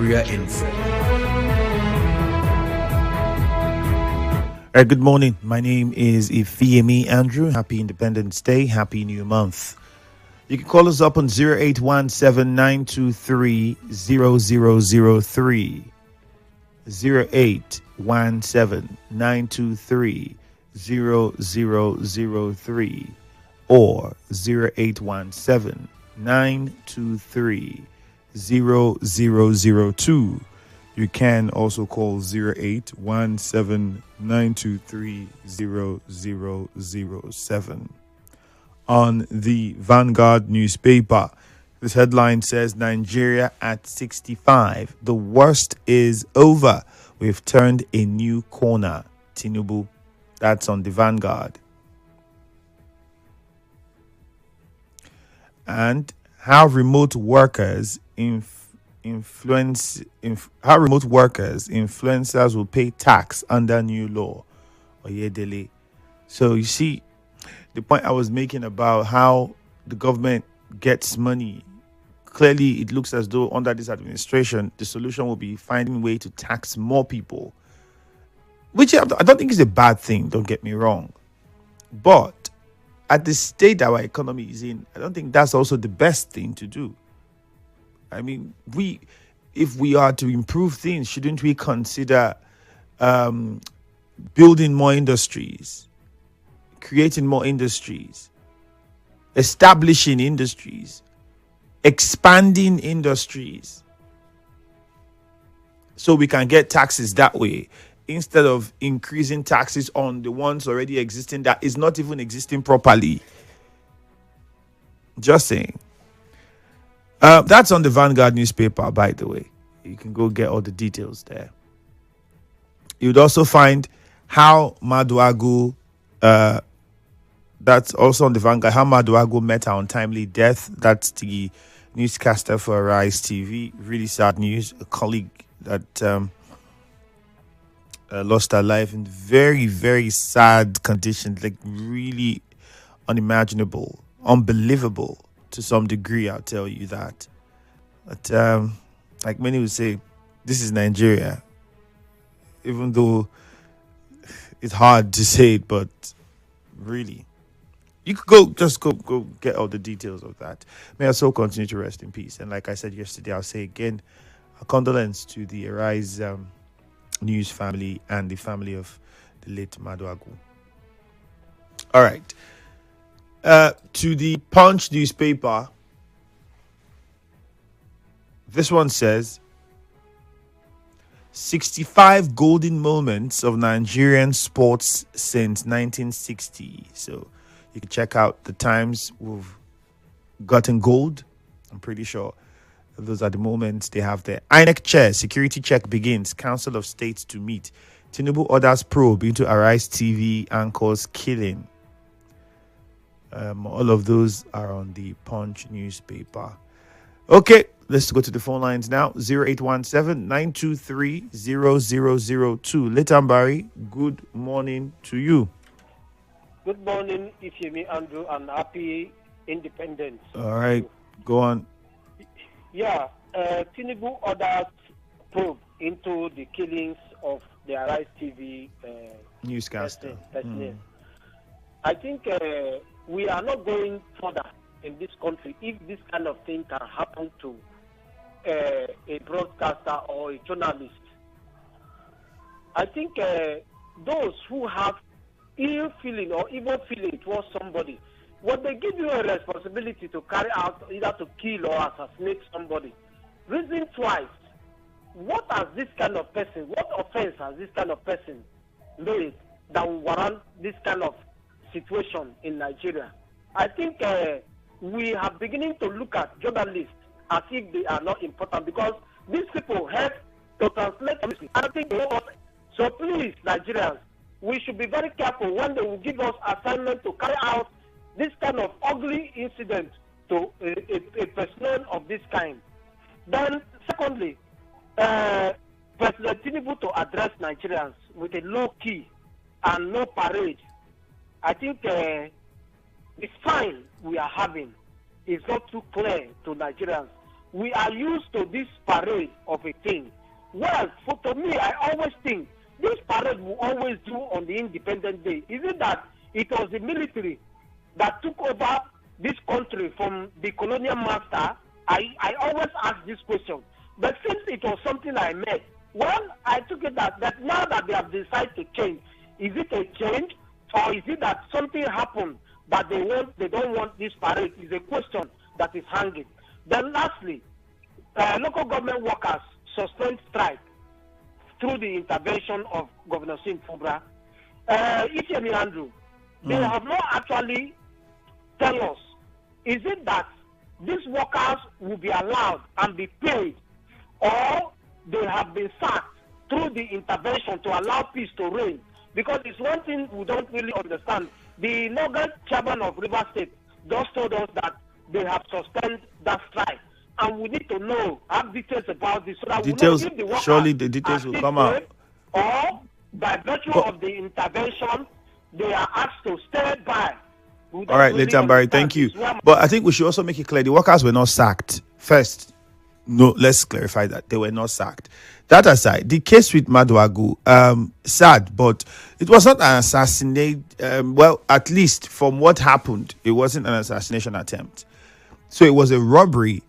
Nigeria Info. All right, good morning. My name is Ifiemi Andrew. Happy Independence Day. Happy New Month. You can call us up on 0817 923 0003. 0817 923 0003 or 0817 923 0002. You can also call 0817 923 0007. On the Vanguard newspaper, this headline says Nigeria at 65. The worst is over. We've turned a new corner. Tinubu. That's on the Vanguard. And how remote influencers will pay tax under new law. Oyedele. So you see the point I was making about how the government gets money. Clearly, it looks as though under this administration, the solution will be finding a way to tax more people, which I don't think is a bad thing. Don't get me wrong, but at the state our economy is in, I don't think that's also the best thing to do. I mean, if we are to improve things, shouldn't we consider building more industries, creating more industries, establishing industries, expanding industries, so we can get taxes that way instead of increasing taxes on the ones already existing that is not even existing properly? Just saying. That's on the Vanguard newspaper, by the way. You can go get all the details there. You'd also find how Maduagu, that's also on the Vanguard, how Maduagu met her untimely death. That's the newscaster for Arise TV. Really sad news. A colleague that lost her life in very, very sad conditions, like really unimaginable, unbelievable to some degree, I'll tell you that. But like many would say, this is Nigeria. Even though it's hard to say it, but really, you could go get all the details of that. May our soul continue to rest in peace. And like I said yesterday, I'll say again, a condolence to the Arise News family and the family of the late Maduagu. All right. To the Punch newspaper, this one says 65 golden moments of Nigerian sports since 1960. So you can check out the times we've gotten gold. I'm pretty sure those are the moments they have there. INEC chair, security check begins. Council of States to meet. Tinubu orders probe into Arise TV anchor's killing. All of those are on the Punch newspaper. Okay, let's go to the phone lines now. 0817-923-0002. Letambari, good morning to you. Good morning, Ifiemi Andrew, and happy independence. All right, go on. Yeah, Tinubu orders probe into the killings of the Arise TV newscaster. I think we are not going further in this country if this kind of thing can happen to a broadcaster or a journalist. I think those who have ill feeling or evil feeling towards somebody, when they give you a responsibility to carry out, either to kill or assassinate somebody, reason twice. What has this kind of person, what offense has this kind of person made that will warrant this kind of situation in Nigeria? I think we are beginning to look at journalists as if they are not important, because these people help to translate everything. I think they want. So please, Nigerians, we should be very careful when they will give us assignment to carry out this kind of ugly incident to a person of this kind. Then, secondly, President Tinubu to address Nigerians with a low key and no parade. I think the sign we are having is not too clear to Nigerians. we are used to this parade of a thing. Well, to me, I always think this parade will always do on the Independence Day. Is it that it was the military that took over this country from the colonial master? I always ask this question. But since it was something I made, well, I took it that now that they have decided to change, is it a change or is it that something happened that they don't want this parade? Is a question that is hanging. Then lastly, local government workers sustained strike through the intervention of Governor Sim Fubra. Ifiemi Andrew, they have not actually tell us, is it that these workers will be allowed and be paid, or they have been sacked through the intervention to allow peace to reign? Because it's one thing we don't really understand. The Northern chairman of River State just told us that they have suspended that strike. And we need to know, have details about this, so that Details, we know if the workers surely the details will come out. Or by virtue of the intervention, they are asked to stay by. All right, really Barry, thank you. But I think we should also make it clear the workers were not sacked. First, no, let's clarify that they were not sacked. That aside, the case with Maduagu, sad, but it was not an assassinate. Well, at least from what happened, it wasn't an assassination attempt. So it was a robbery,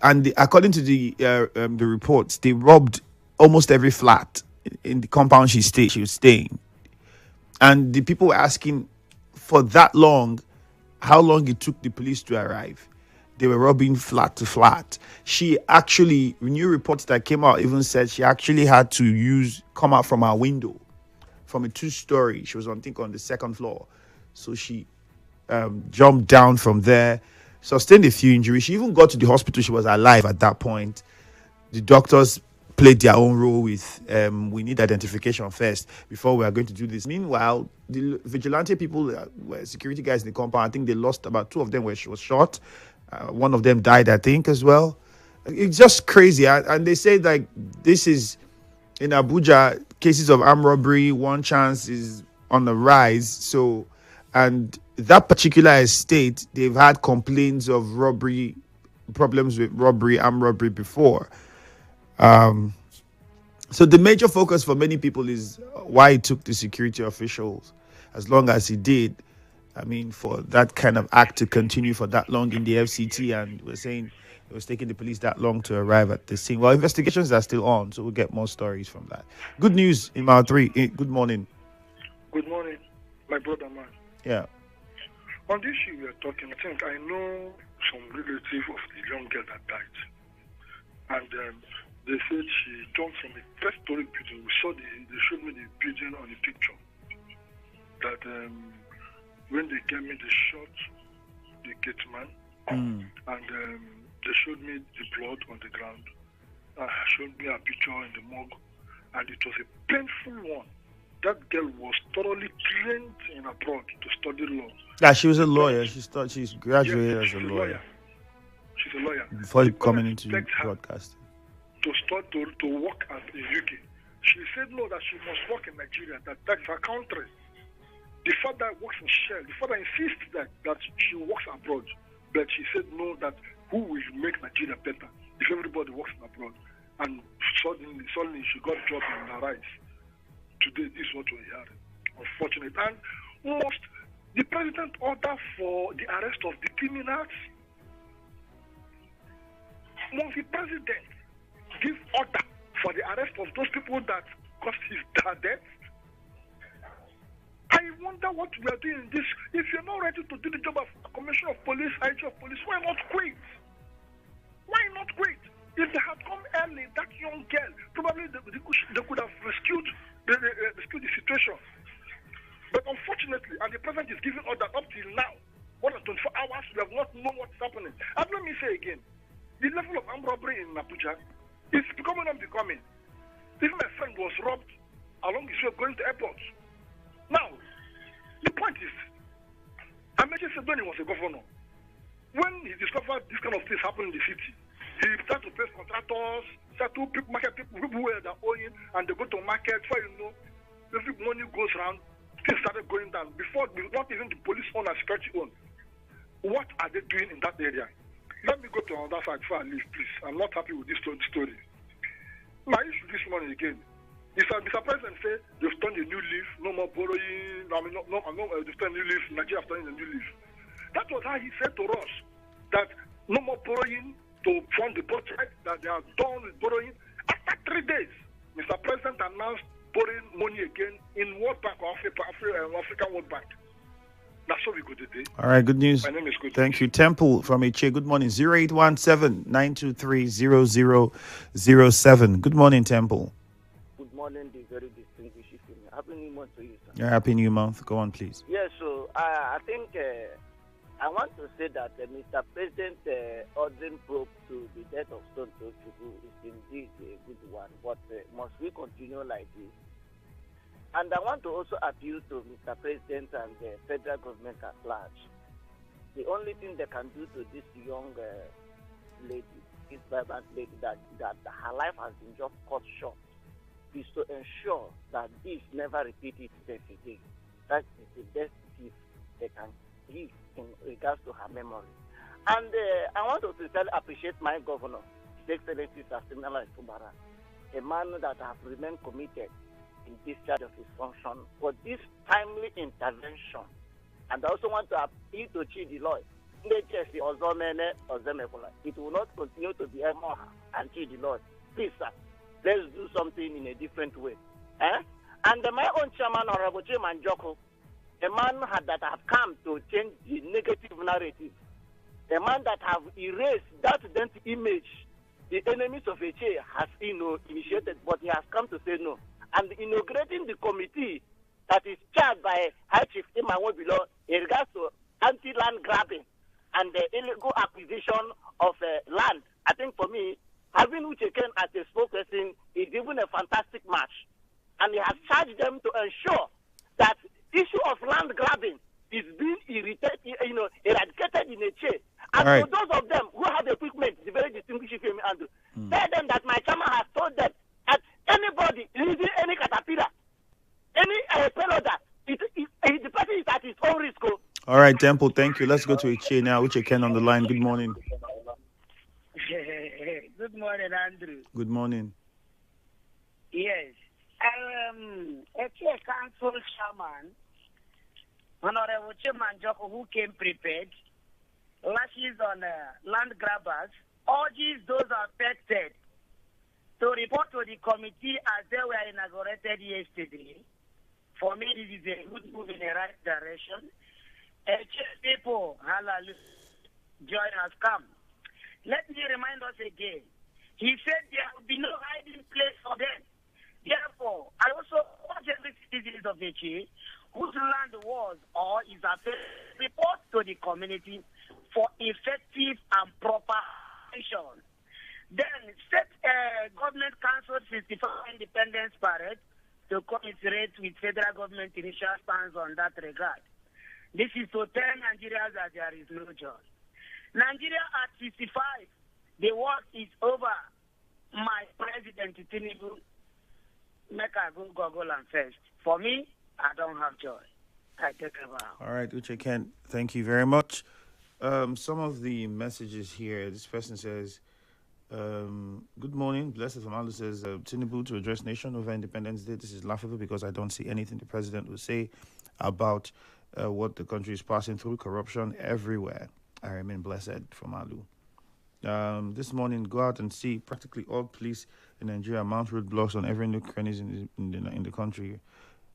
and according to the reports, they robbed almost every flat in the compound she was staying, and the people were asking for that long, how long it took the police to arrive. They were robbing flat to flat. She actually, new reports that came out even said she actually had to come out from her window from a 2-story. She was on the second floor. So she jumped down from there, sustained a few injuries. She even got to the hospital. She was alive at that point. The doctors played their own role with, we need identification first before we are going to do this. Meanwhile, the vigilante people, were security guys in the compound, I think they lost about 2 of them where she was shot. One of them died, I think, as well. It's just crazy. And they say like this is in Abuja, cases of armed robbery, one chance is on the rise. So, and that particular estate, they've had complaints of robbery, problems with robbery, armed robbery before. So the major focus for many people is why it took the security officials as long as he did. I mean, for that kind of act to continue for that long in the FCT, and we're saying it was taking the police that long to arrive at the scene. Well, investigations are still on, so we'll get more stories from that. Good news in Mile 3. Good morning. Good morning, my brother man. Yeah. On this issue we are talking, I think I know some relative of the young girl that died. And they said she jumped from a first-story building. We saw they showed me the building on the picture. That when they gave me the shot, the gate man, and they showed me the blood on the ground, showed me a picture in the morgue, and it was a painful one. That girl was thoroughly trained in abroad to study law. Yeah, she was a lawyer. She's graduated as a lawyer. She's a lawyer. Before coming into broadcasting. To work in UK. She said no, that she must work in Nigeria, that's her country. The father works in Shell. The father insists that she works abroad. But she said no, that who will make Nigeria better if everybody works abroad? And suddenly she got a job in her rights. Today, this is what we're hearing. Unfortunate. And the president order for the arrest of the criminals. Must the president give order for the arrest of those people that caused his death? I wonder what we are doing in this. If you're not ready to do the job of Commissioner of Police, IG of Police, why not quit? Why not quit? If they had come early, that young girl, probably they could have rescued the situation. But unfortunately, and the president is giving order up till now, more than 24 hours, we have not known what's happening. And let me say again, the level of armed robbery in Abuja is becoming unbecoming. Even my friend was robbed along his way going to airport. Now, the point is, Amechi said when he was a governor, when he discovered this kind of things happen in the city, he started to pay contractors, started to market people where they're owing, and they go to market, so you know, every money goes around, things started going down. Before, not even the police own and security own. What are they doing in that area? let me go to another side before I leave, please. I'm not happy with this story. My issue this morning again is that Mr. President say they've turned a new leaf, no more borrowing. I mean, they've turned a new leaf. Nigeria has turned a new leaf. That was how he said to us that no more borrowing to fund the budget, that they are done with borrowing. After 3 days, Mr. President announced borrowing money again in World Bank or African World Bank. That's how we go today. All right, good news. My name is Good. Thank you. Temple from HA. Good morning. 0817-923-0007. Good morning, Temple. Good morning, the very distinguished Ifiemi. Happy New Month to you, sir. Yeah, happy New Month. Go on, please. Yes, so I think I want to say that Mr. President ordering probe to the death of Stone Tochukwu is indeed a good one, but must we continue like this? And I want to also appeal to Mr. President and the federal government at large. The only thing they can do to this young lady, this vibrant lady, that her life has been just cut short, is to ensure that this never repeats itself again. That is the best gift they can give in regards to her memory. And I want to sincerely appreciate my governor, His Excellency Sasimala Ifubara, a man that has remained committed in discharge of his function for this timely intervention. And I also want to appeal to Chidi Lloyd. It will not continue to be Emoha and Chidi Lloyd. Please, sir, let's do something in a different way. And my own chairman, Honorable Chairman Joko, a man that have come to change the negative narrative, a man that have erased that image the enemies of HA has initiated, but he has come to say no. And inaugurating the committee that is chaired by High Chief Imawobilo in regards to anti-land grabbing and the illegal acquisition of land. I think for me, having Ucheken as a spokesperson is even a fantastic match. And he has charged them to ensure that issue of land grabbing is being eradicated in HA. And for those of them who have equipment, the very distinguished Ifiemi Andrew, tell them that my chairman has told them that anybody leaving any caterpillar, any payloader, the person is at his own risk. All right, Temple, thank you. Let's go to HA now. Ucheken on the line. Good morning. Good morning, Andrew. Good morning. Yes. HA Council Chairman, Honorable Chairman Joko, who came prepared, lashes on land grabbers, urges those affected to report to the committee as they were inaugurated yesterday. For me, this is a good move in the right direction. People, hallelujah, joy has come. Let me remind us again. He said there will be no hiding place for them. Therefore, I also urge every citizen of HA whose land was or is affected, report to the community for effective and proper action. Then, set government council 65 independence parade to commiserate with federal government initial stance on that regard. This is to tell Nigerians that there is no joy. Nigeria at 65, the work is over. My president, Tinubu, make a good Google and first. For me, I don't have joy. I take a vow. All right, Ucheken, thank you very much. Some of the messages here, this person says, good morning. Blessed from Allah says, Tinubu to address nation over Independence Day. This is laughable because I don't see anything the president will say about what the country is passing through, corruption everywhere. I remain blessed from Alu. This morning, go out and see practically all police in Nigeria mount roadblocks on every nook crannies in the country.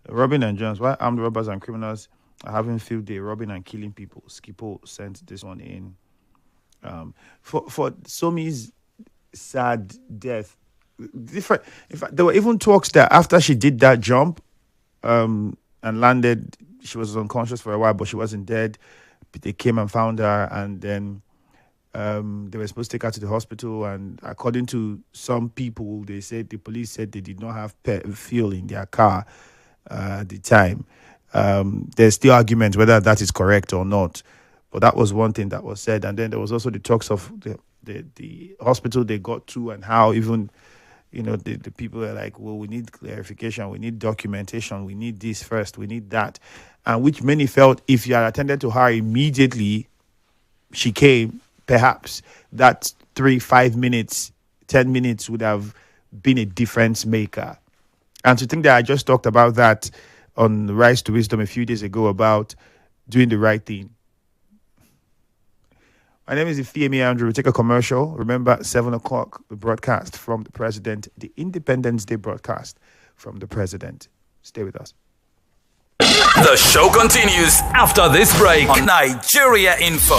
Robbing Nigerians. Why armed robbers and criminals are having field day robbing and killing people? Skipo sent this one in. For Somi's sad death, different. In fact, there were even talks that after she did that jump and landed, she was unconscious for a while, but she wasn't dead. They came and found her, and then they were supposed to take her to the hospital. And according to some people, they said the police said they did not have fuel in their car at the time. There's still arguments whether that is correct or not, but that was one thing that was said. And then there was also the talks of the hospital they got to, and how even the people were like, well, we need clarification, we need documentation, we need this first, we need that. And which many felt if you had attended to her immediately she came, perhaps that 3-5 minutes, 10 minutes would have been a difference maker. And to think that I just talked about that on Rise to Wisdom a few days ago about doing the right thing. My name is Ifiemi Andrew. We'll take a commercial. Remember, 7 o'clock, the broadcast from the president, the Independence Day broadcast from the president. Stay with us. The show continues after this break on Nigeria Info.